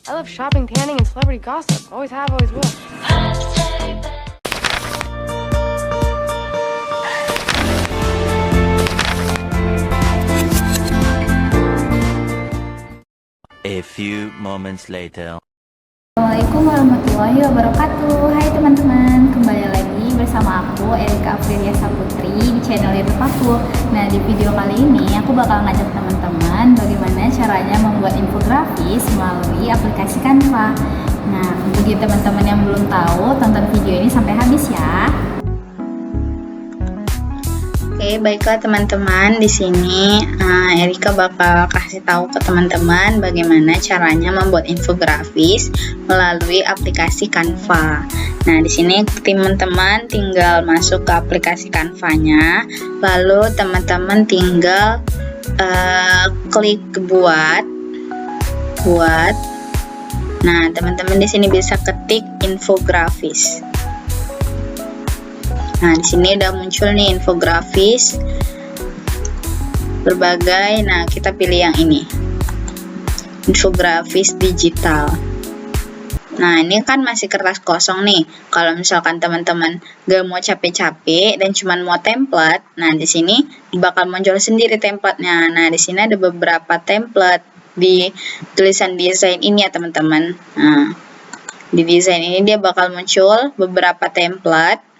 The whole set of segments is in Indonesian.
I love shopping, tanning, and celebrity gossip. Always have, always will. A few moments later. Assalamualaikum warahmatullahi wabarakatuh. Hai teman-teman, kembali lagi bersama aku Erika Afrilia Saputri di channel YouTube aku. Nah, di video kali ini aku bakal ngajak teman-teman bagaimana caranya membuat infografis melalui aplikasi Canva. Nah, bagi teman-teman yang belum tahu, tonton video ini sampai habis ya. Oke, baiklah teman-teman, di sini Erika bakal kasih tahu ke teman-teman bagaimana caranya membuat infografis melalui aplikasi Canva. Nah, di sini teman-teman tinggal masuk ke aplikasi Canva-nya, lalu teman-teman tinggal klik buat. Nah, teman-teman di sini bisa ketik infografis. Nah, di sini udah muncul nih infografis berbagai. Nah, kita pilih yang ini, infografis digital. Nah, ini kan masih kertas kosong nih. Kalau misalkan teman-teman gak mau capek-capek dan cuma mau template, nah di sini bakal muncul sendiri templatenya. Nah, di sini ada beberapa template di tulisan desain ini ya teman-teman. Nah, di desain ini dia bakal muncul beberapa template.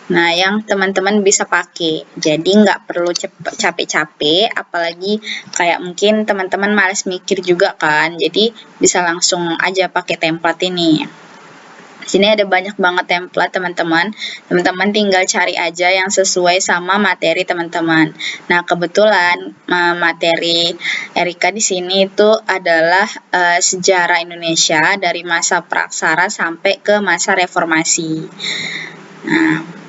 Nah, yang teman-teman bisa pakai, jadi nggak perlu capek-capek, apalagi kayak mungkin teman-teman males mikir juga kan, jadi bisa langsung aja pakai template ini. Di sini ada banyak banget template teman-teman. Teman-teman tinggal cari aja yang sesuai sama materi teman-teman. Nah, kebetulan materi Erika di sini itu adalah sejarah Indonesia dari masa praksara sampai ke masa reformasi. Nah,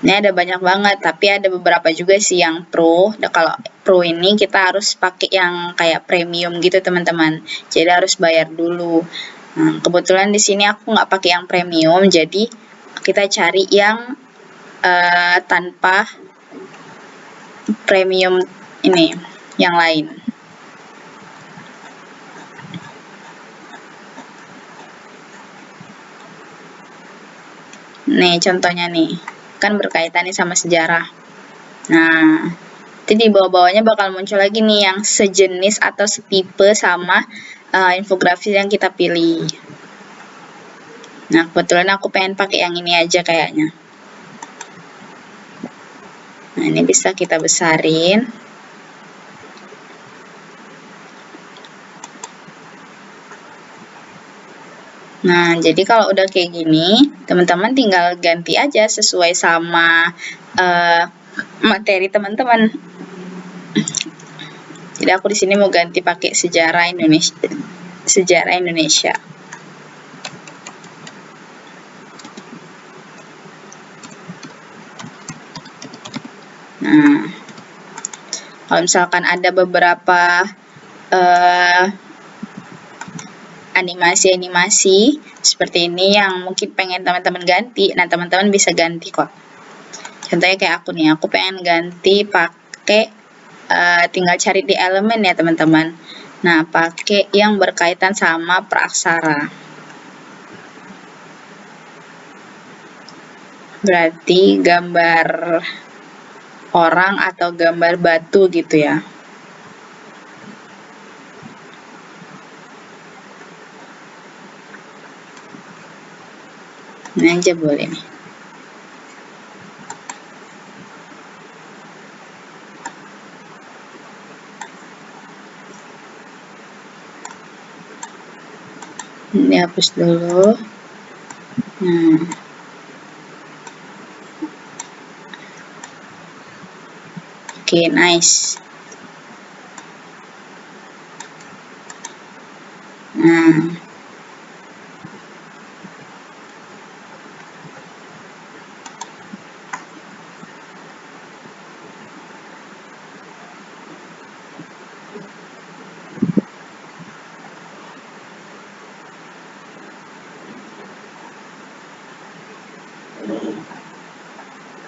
ini ada banyak banget, tapi ada beberapa juga sih yang pro. Nah, kalau pro ini kita harus pakai yang kayak premium gitu teman-teman. Jadi harus bayar dulu. Nah, kebetulan di sini aku nggak pakai yang premium, jadi kita cari yang tanpa premium ini, yang lain. Nih contohnya nih, kan berkaitan nih sama sejarah. Nah, nanti di bawah-bawahnya bakal muncul lagi nih yang sejenis atau setipe sama infografis yang kita pilih. Nah, kebetulan aku pengen pakai yang ini aja kayaknya. Nah, ini bisa kita besarin. Nah, jadi kalau udah kayak gini, teman-teman tinggal ganti aja sesuai sama materi teman-teman. Jadi aku di sini mau ganti pakai sejarah Indonesia. Nah, kalau misalkan ada beberapa animasi seperti ini yang mungkin pengen teman-teman ganti, nah teman-teman bisa ganti kok. Contohnya kayak aku nih, aku pengen ganti pakai tinggal cari di elemen ya teman-teman. Nah, pakai yang berkaitan sama praksara. Berarti gambar orang atau gambar batu gitu ya. Ini aja boleh nih. Ini hapus dulu. Nah, oke, nice. Nah,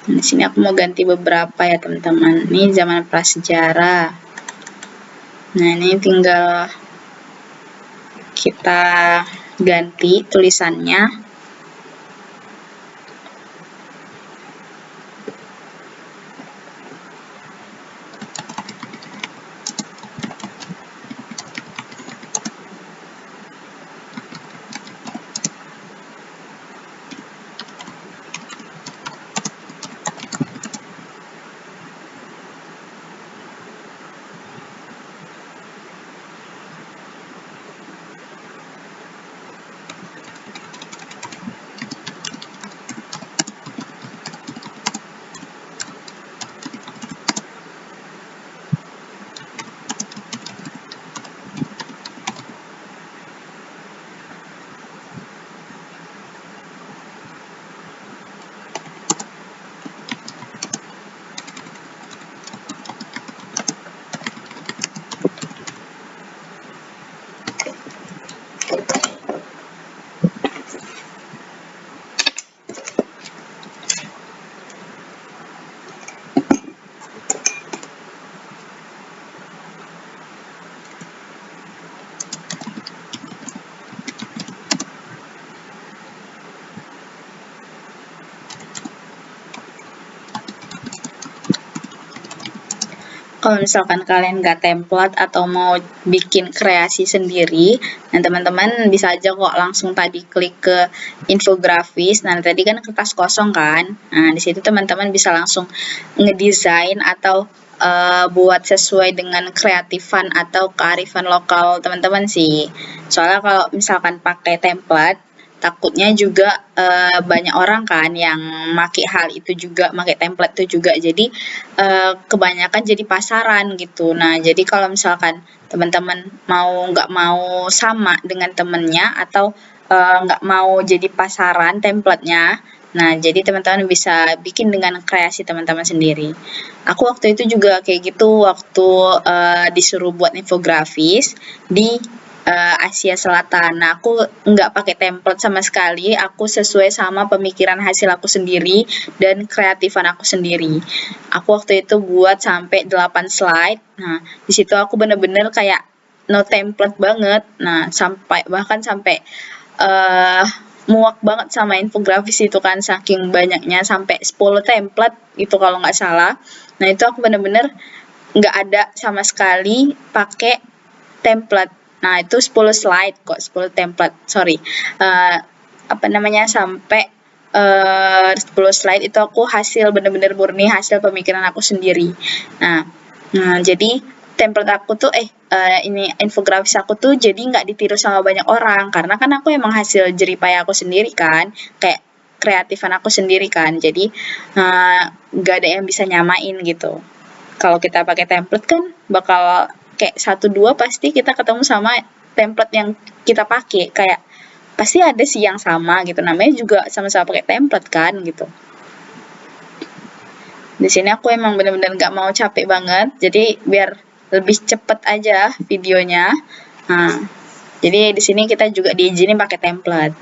di sini aku mau ganti beberapa ya teman-teman. Ini zaman prasejarah. Nah, ini tinggal kita ganti tulisannya. Kalau misalkan kalian nggak template atau mau bikin kreasi sendiri, nah teman-teman bisa aja kok langsung tadi klik ke infografis. Nah tadi kan kertas kosong kan, nah di situ teman-teman bisa langsung ngedesain atau buat sesuai dengan kreatifan atau kearifan lokal teman-teman sih. Soalnya kalau misalkan pakai template, takutnya juga banyak orang kan yang make hal itu juga, make template itu juga, jadi kebanyakan jadi pasaran gitu. Nah jadi kalau misalkan teman-teman nggak mau sama dengan temennya atau nggak mau jadi pasaran templatenya, nah jadi teman-teman bisa bikin dengan kreasi teman-teman sendiri. Aku waktu itu juga kayak gitu, waktu disuruh buat infografis di Asia Selatan. Nah, aku nggak pakai template sama sekali, aku sesuai sama pemikiran hasil aku sendiri dan kreatifan aku sendiri. Aku waktu itu buat sampai 8 slide. Nah, di situ aku bener-bener kayak no template banget. Nah, bahkan sampai muak banget sama infografis itu kan, saking banyaknya, sampai 10 template itu kalau nggak salah. Nah, itu aku bener-bener nggak ada sama sekali pakai template. Nah, itu 10 slide kok, 10 template, sorry. Sampai 10 slide itu aku hasil bener-bener murni hasil pemikiran aku sendiri. Nah, jadi template aku tuh ini infografis aku tuh jadi nggak ditiru sama banyak orang, karena kan aku emang hasil jeripaya aku sendiri kan, kayak kreatifan aku sendiri kan, jadi nggak ada yang bisa nyamain gitu. Kalau kita pakai template kan bakal kayak 1-2 pasti kita ketemu sama template yang kita pakai, kayak pasti ada sih yang sama gitu, namanya juga sama-sama pakai template kan gitu. Di sini aku emang bener-bener nggak mau capek banget, jadi biar lebih cepet aja videonya. Nah, jadi di sini kita juga diizinin pakai template.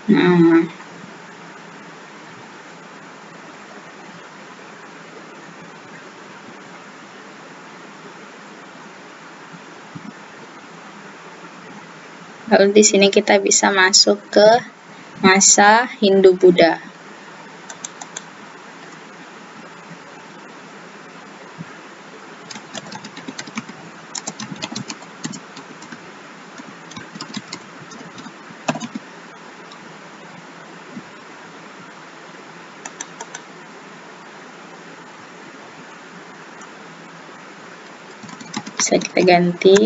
Nah, lalu di sini kita bisa masuk ke masa Hindu-Buddha. Bisa kita ganti.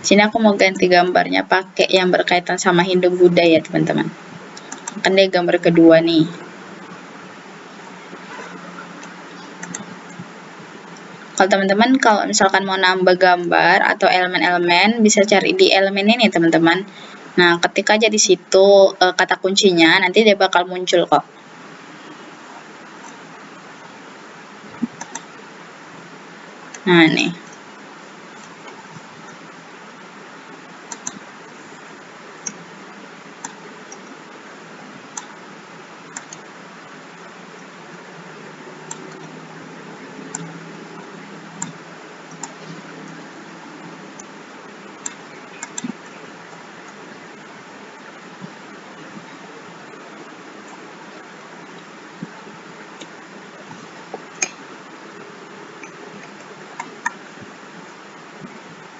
Sini aku mau ganti gambarnya pakai yang berkaitan sama Hindu Buddha ya teman-teman. Kan dia gambar kedua nih. Kalau teman-teman kalau misalkan mau nambah gambar atau elemen-elemen, bisa cari di elemen ini teman-teman. Nah, ketik aja di situ kata kuncinya, nanti dia bakal muncul kok. Nah, nih.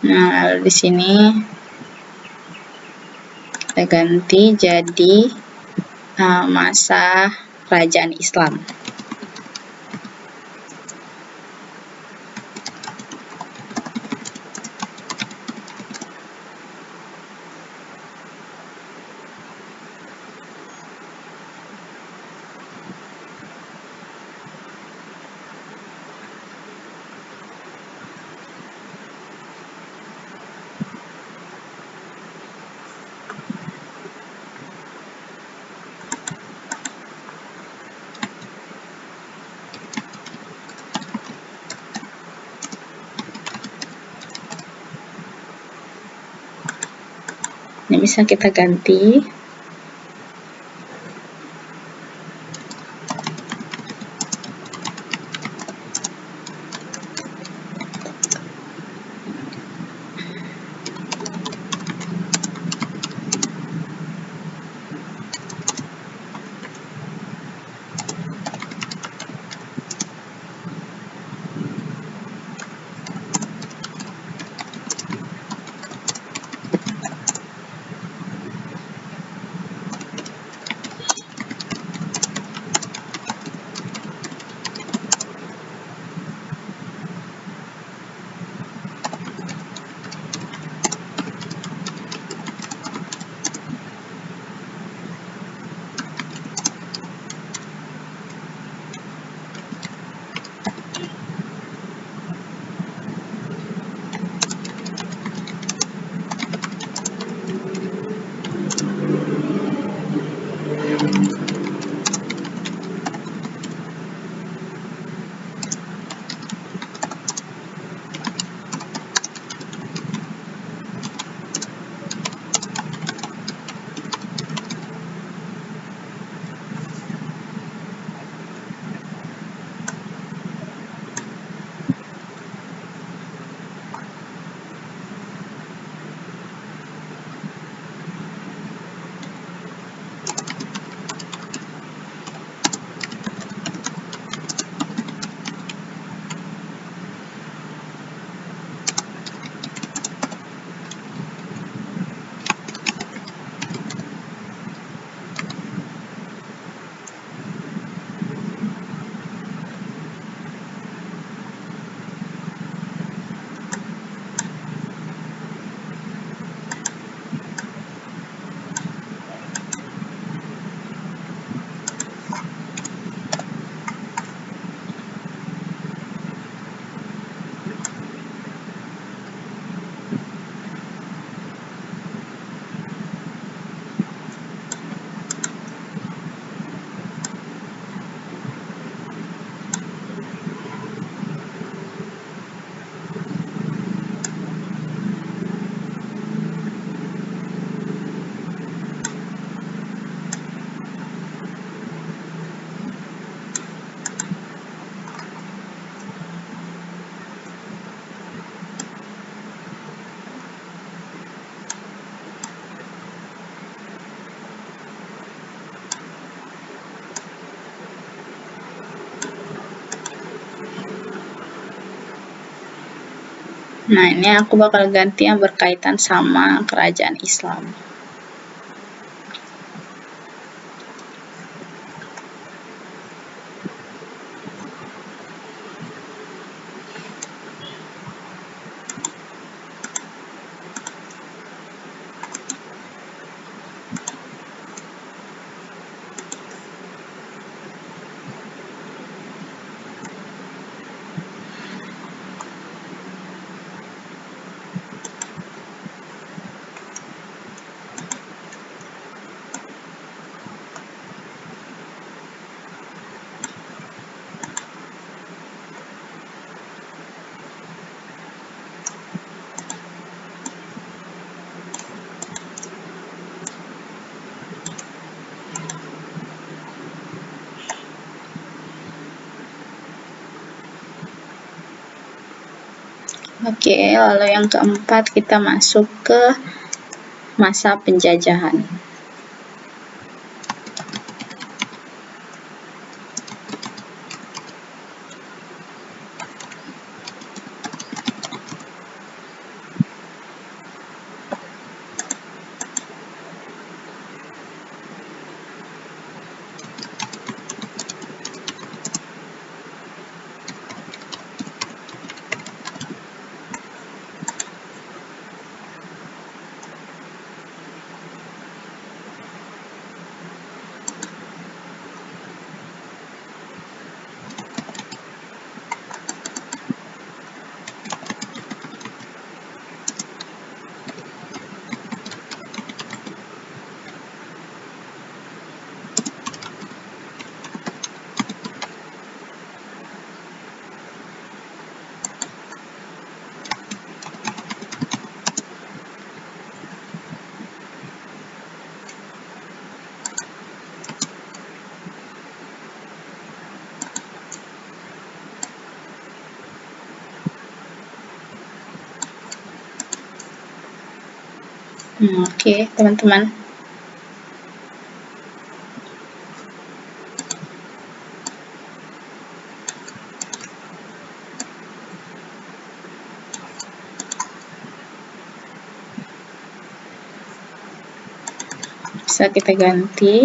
Nah, lalu di sini kita ganti jadi masa kerajaan Islam. Ini bisa kita ganti. Nah, ini aku bakal ganti yang berkaitan sama kerajaan Islam. Oke, lalu yang keempat kita masuk ke masa penjajahan. Oke, teman-teman. Bisa kita ganti.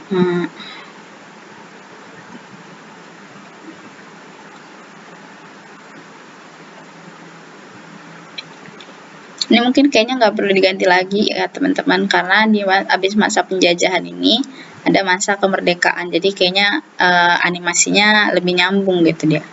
Nah, ini mungkin kayaknya nggak perlu diganti lagi ya teman-teman, karena di habis masa penjajahan ini ada masa kemerdekaan, jadi kayaknya animasinya lebih nyambung gitu dia.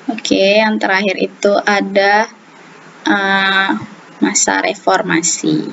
Oke, yang terakhir itu ada masa reformasi.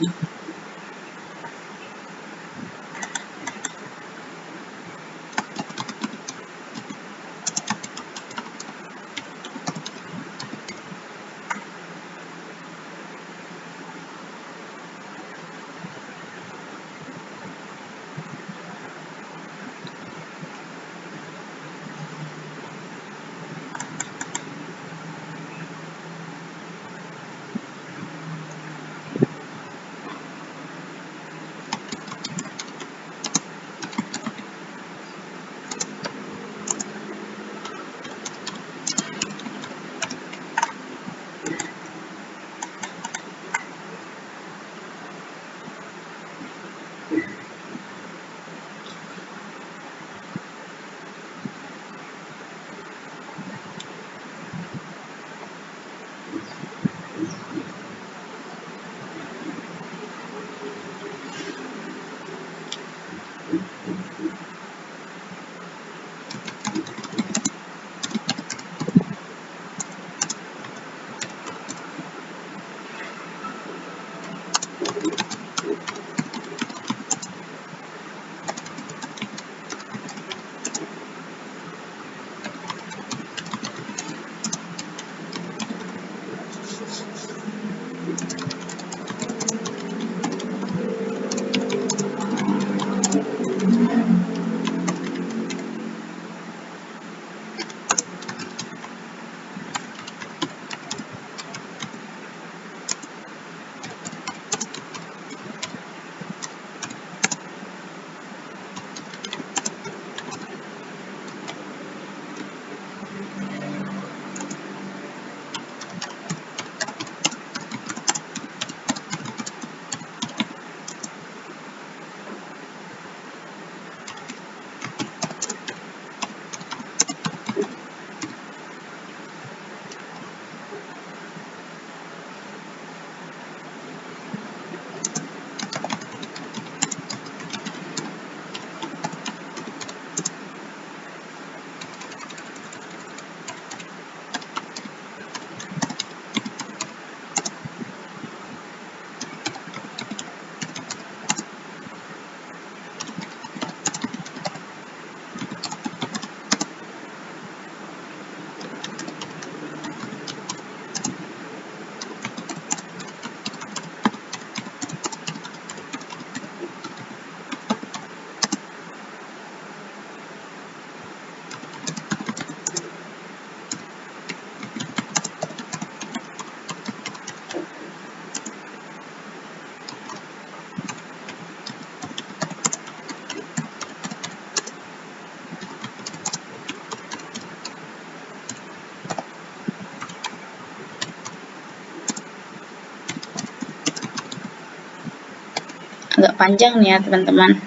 agak panjang nih ya teman-teman.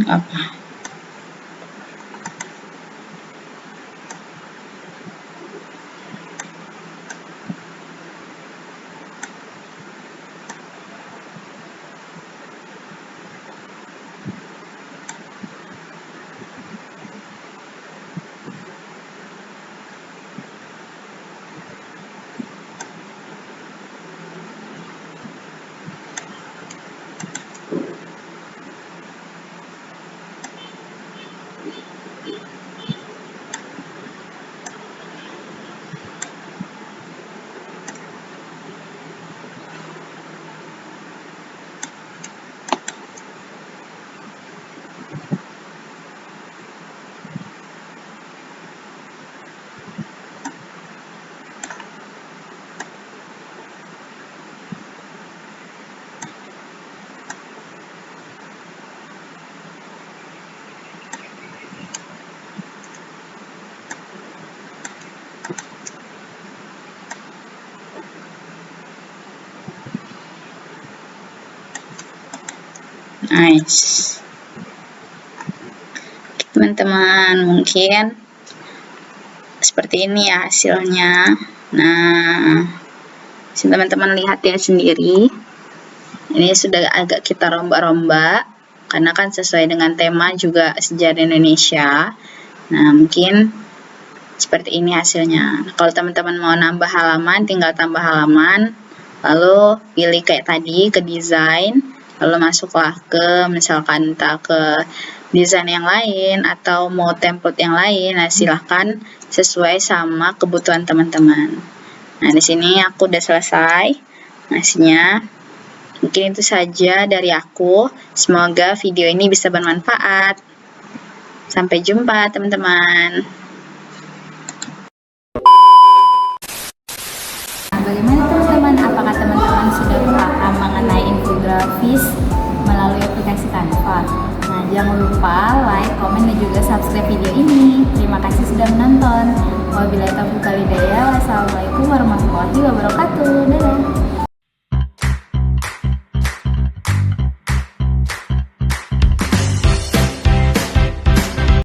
Apa? Nice. Teman-teman, mungkin seperti ini ya hasilnya. Nah, teman-teman lihat ya sendiri. Ini sudah agak kita rombak-rombak karena kan sesuai dengan tema juga sejarah Indonesia. Nah, mungkin seperti ini hasilnya. Kalau teman-teman mau nambah halaman, tinggal tambah halaman, lalu pilih kayak tadi ke desain, lalu masuklah ke misalkan entah ke desain yang lain atau mau template yang lain. Nah, silahkan sesuai sama kebutuhan teman-teman. Nah, di sini aku udah selesai hasilnya. Mungkin itu saja dari aku. Semoga video ini bisa bermanfaat. Sampai jumpa teman-teman. Bagaimana teman-teman? Apakah teman-teman sudah paham mengenai infografis melalui aplikasi Canva? Nah, jangan lupa like, komen, dan juga subscribe video ini. Terima kasih sudah menonton. Wabillahi taufiq wal hidayah. Wassalamualaikum warahmatullahi wabarakatuh. Dadah.